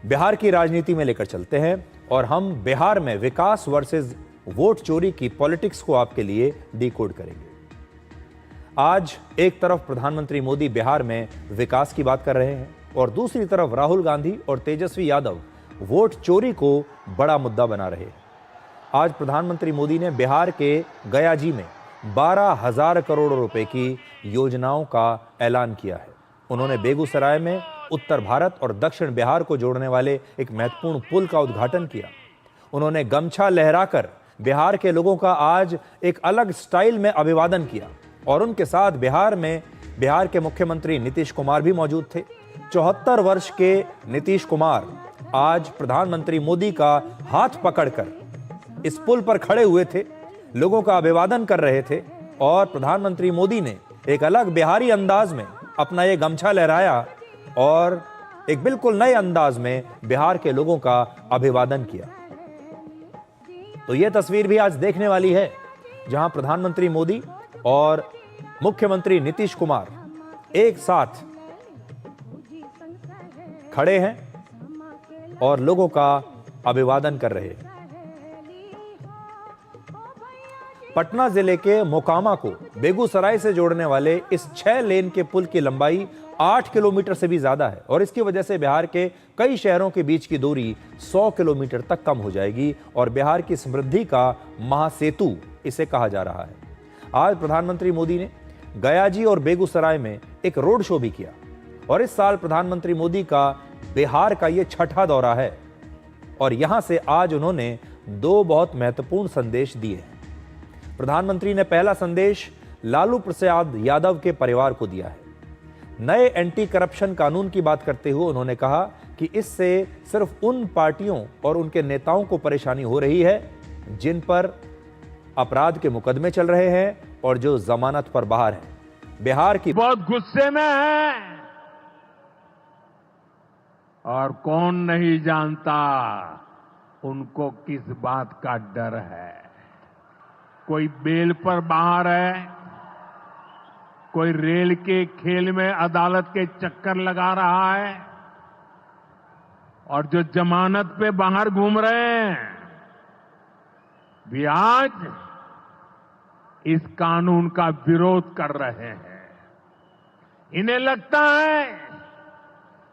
बिहार की राजनीति में लेकर चलते हैं और हम बिहार में विकास वर्सेस वोट चोरी की पॉलिटिक्स को आपके लिए डिकोड करेंगे। आज एक तरफ प्रधानमंत्री मोदी बिहार में विकास की बात कर रहे हैं और दूसरी तरफ राहुल गांधी और तेजस्वी यादव वोट चोरी को बड़ा मुद्दा बना रहे हैं। आज प्रधानमंत्री मोदी ने बिहार के गयाजी में 12,000 करोड़ रुपए की योजनाओं का ऐलान किया है। उन्होंने बेगूसराय में उत्तर भारत और दक्षिण बिहार को जोड़ने वाले एक महत्वपूर्ण पुल का उद्घाटन किया। उन्होंने गमछा लहराकर बिहार के लोगों का आज एक अलग स्टाइल में अभिवादन किया और उनके साथ बिहार के मुख्यमंत्री नीतीश कुमार भी मौजूद थे। 74 वर्ष के नीतीश कुमार आज प्रधानमंत्री मोदी का हाथ पकड़कर इस पुल पर खड़े हुए थे, लोगों का अभिवादन कर रहे थे और प्रधानमंत्री मोदी ने एक अलग बिहारी अंदाज में अपना ये गमछा लहराया और एक बिल्कुल नए अंदाज में बिहार के लोगों का अभिवादन किया। तो यह तस्वीर भी आज देखने वाली है, जहां प्रधानमंत्री मोदी और मुख्यमंत्री नीतीश कुमार एक साथ खड़े हैं और लोगों का अभिवादन कर रहे हैं। पटना जिले के मोकामा को बेगूसराय से जोड़ने वाले इस 6 लेन के पुल की लंबाई 8 किलोमीटर से भी ज्यादा है और इसकी वजह से बिहार के कई शहरों के बीच की दूरी 100 किलोमीटर तक कम हो जाएगी और बिहार की समृद्धि का महासेतु इसे कहा जा रहा है। आज प्रधानमंत्री मोदी ने गयाजी और बेगूसराय में एक रोड शो भी किया और इस साल प्रधानमंत्री मोदी का बिहार का यह 6ठा दौरा है और यहां से आज उन्होंने 2 बहुत महत्वपूर्ण संदेश दिए हैं। प्रधानमंत्री ने पहला संदेश लालू प्रसाद यादव के परिवार को दिया है। नए एंटी करप्शन कानून की बात करते हुए उन्होंने कहा कि इससे सिर्फ उन पार्टियों और उनके नेताओं को परेशानी हो रही है जिन पर अपराध के मुकदमे चल रहे हैं और जो जमानत पर बाहर हैं। बिहार की बहुत गुस्से में है और कौन नहीं जानता उनको किस बात का डर है। कोई बेल पर बाहर है, कोई रेल के खेल में अदालत के चक्कर लगा रहा है और जो जमानत पे बाहर घूम रहे हैं भी आज इस कानून का विरोध कर रहे हैं। इन्हें लगता है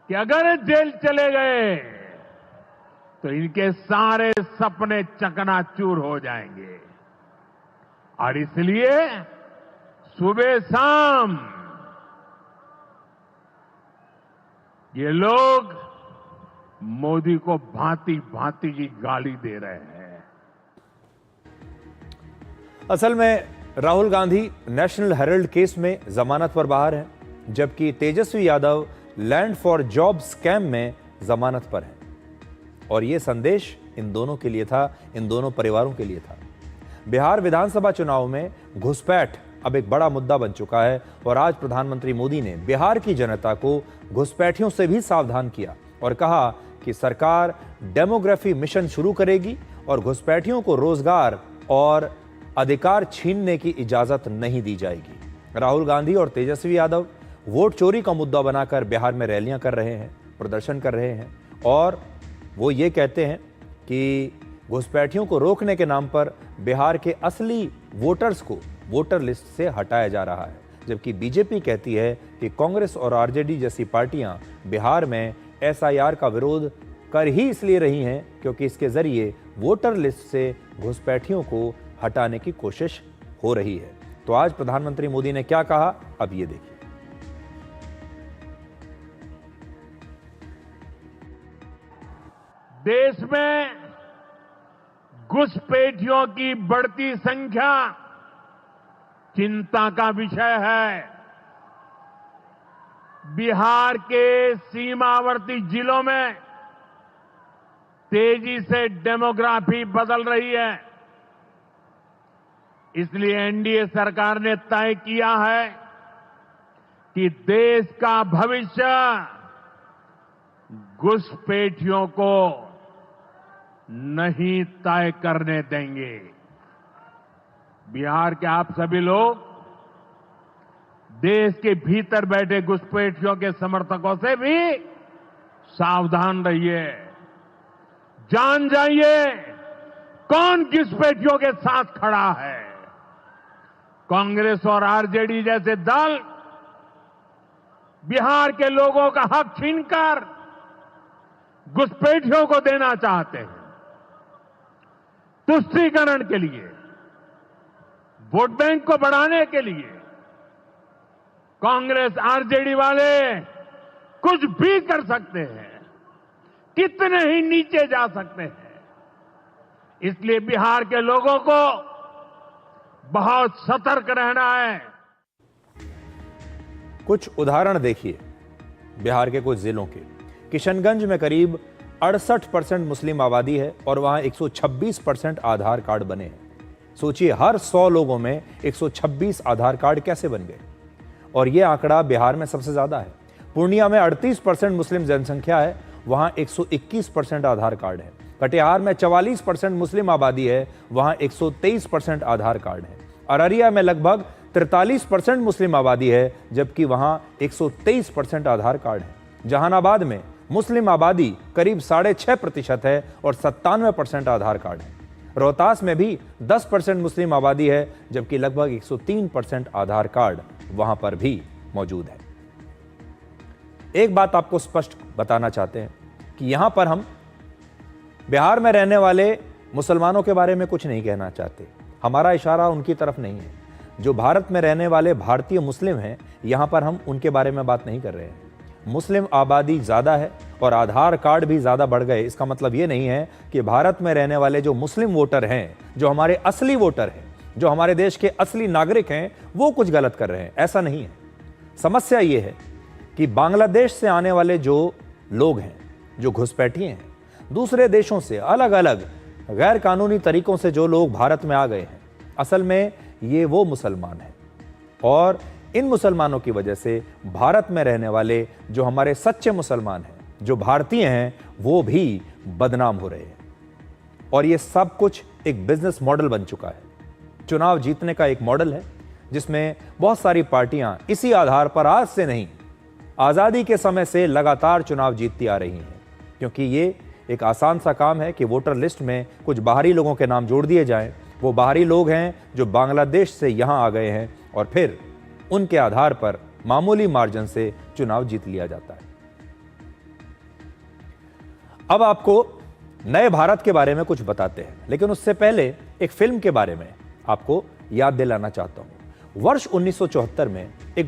कि अगर जेल चले गए तो इनके सारे सपने चकनाचूर हो जाएंगे और इसलिए सुबह शाम ये लोग मोदी को भांति भांति की गाली दे रहे हैं। असल में Rahul Gandhi National Herald case में जमानत पर बाहर है, जबकि Tejashwi Yadav land for job scam में जमानत पर है और यह संदेश इन दोनों के लिए था, इन दोनों परिवारों के लिए था। बिहार विधानसभा चुनाव में घुसपैठ अब एक बड़ा मुद्दा बन चुका है और आज प्रधानमंत्री मोदी ने बिहार की जनता को घुसपैठियों से भी सावधान किया और कहा कि सरकार डेमोग्राफी मिशन शुरू करेगी और घुसपैठियों को रोजगार और अधिकार छीनने की इजाजत नहीं दी जाएगी। राहुल गांधी और तेजस्वी यादव वोट चोरी का मुद्दा बनाकर बिहार में रैलियां कर रहे हैं, प्रदर्शन कर रहे हैं और वो ये कहते हैं कि घुसपैठियों को रोकने के नाम पर बिहार के असली वोटर्स को वोटर लिस्ट से हटाया जा रहा है, जबकि बीजेपी कहती है कि कांग्रेस और आरजेडी जैसी पार्टियां बिहार में एसआईआर का विरोध कर ही इसलिए रही हैं क्योंकि इसके जरिए वोटर लिस्ट से घुसपैठियों को हटाने की कोशिश हो रही है। तो आज प्रधानमंत्री मोदी ने क्या कहा, अब ये देखिए। देश में घुसपैठियों की बढ़ती संख्या चिंता का विषय है। बिहार के सीमावर्ती जिलों में तेजी से डेमोग्राफी बदल रही है, इसलिए एनडीए सरकार ने तय किया है कि देश का भविष्य घुसपैठियों को नहीं तय करने देंगे। बिहार के आप सभी लोग देश के भीतर बैठे घुसपैठियों के समर्थकों से भी सावधान रहिए, जान जाइए कौन घुसपैठियों के साथ खड़ा है। कांग्रेस और आरजेडी जैसे दल बिहार के लोगों का हक छीनकर घुसपैठियों को देना चाहते हैं। तुष्टीकरण के लिए, वोट बैंक को बढ़ाने के लिए कांग्रेस आरजेडी वाले कुछ भी कर सकते हैं, कितने ही नीचे जा सकते हैं। इसलिए बिहार के लोगों को बहुत सतर्क रहना है। कुछ उदाहरण देखिए बिहार के कुछ जिलों के। किशनगंज में करीब 68% मुस्लिम आबादी है और वहां 126% आधार कार्ड बने हैं। सोचिए, हर 100 लोगों में 126 आधार कार्ड कैसे बन गए। और यह आंकड़ा बिहार में सबसे ज्यादा है। पूर्णिया में 38% मुस्लिम जनसंख्या है, वहां 121% आधार कार्ड है। कटिहार में 44% मुस्लिम आबादी है, वहां 123% आधार कार्ड है। अररिया में लगभग 43% मुस्लिम आबादी है, जबकि वहां 123% आधार कार्ड है। जहानाबाद में मुस्लिम आबादी करीब 6.5% है और 97% आधार कार्ड है। रोहतास में भी 10% मुस्लिम आबादी है, जबकि लगभग 103% आधार कार्ड वहां पर भी मौजूद है। एक बात आपको स्पष्ट बताना चाहते हैं कि यहां पर हम बिहार में रहने वाले मुसलमानों के बारे में कुछ नहीं कहना चाहते। हमारा इशारा उनकी तरफ नहीं है। जो भारत में रहने वाले भारतीय मुस्लिम हैं, यहां पर हम उनके बारे में बात नहीं कर रहे हैं। मुस्लिम आबादी ज़्यादा है और आधार कार्ड भी ज़्यादा बढ़ गए। इसका मतलब ये नहीं है कि भारत में रहने वाले जो मुस्लिम वोटर हैं, जो हमारे असली वोटर हैं, जो हमारे देश के असली नागरिक हैं, वो कुछ गलत कर रहे हैं। ऐसा नहीं है। समस्या ये है कि बांग्लादेश से आने वाले जो लोग हैं, जो घुसपैठिए हैं, दूसरे देशों से अलग अलग गैर कानूनी तरीकों से जो लोग भारत में आ गए हैं, असल में ये वो मुसलमान हैं। और इन मुसलमानों की वजह से भारत में रहने वाले जो हमारे सच्चे मुसलमान हैं, जो भारतीय हैं, वो भी बदनाम हो रहे हैं। और ये सब कुछ एक बिजनेस मॉडल बन चुका है। चुनाव जीतने का एक मॉडल है जिसमें बहुत सारी पार्टियां इसी आधार पर आज से नहीं, आज़ादी के समय से लगातार चुनाव जीतती आ रही हैं। क्योंकि ये एक आसान सा काम है कि वोटर लिस्ट में कुछ बाहरी लोगों के नाम जोड़ दिए जाएं। वो बाहरी लोग हैं जो बांग्लादेश से यहां आ गए हैं और फिर उनके आधार पर मामूली मार्जिन से चुनाव जीत लिया जाता है। अब आपको नए भारत के बारे में कुछ बताते हैं, लेकिन उससे पहले एक फिल्म के बारे में आपको याद दिलाना चाहता हूं। वर्ष 1974 में एक